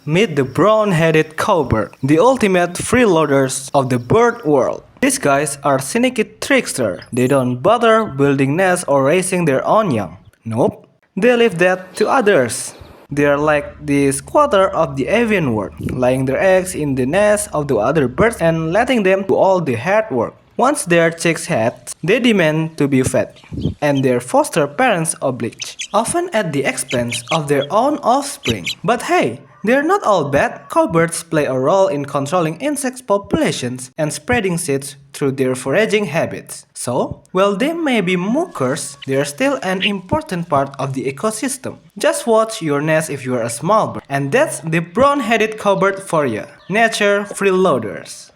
Meet the brown-headed cowbird, the ultimate freeloaders of the bird world. These guys are sneaky tricksters. They don't bother building nests or raising their own young. Nope, they leave that to others. They are like the squatter of the avian world, laying their eggs in the nests of the other birds and letting them do all the hard work. Once their chicks hatch, they demand to be fed, and their foster parents oblige, often at the expense of their own offspring. But hey, they're not all bad. Cowbirds play a role in controlling insect populations and spreading seeds through their foraging habits. So, while they may be mockers, they are still an important part of the ecosystem. Just watch your nest if you are a small bird. And that's the brown-headed cowbird for you. Nature freeloaders.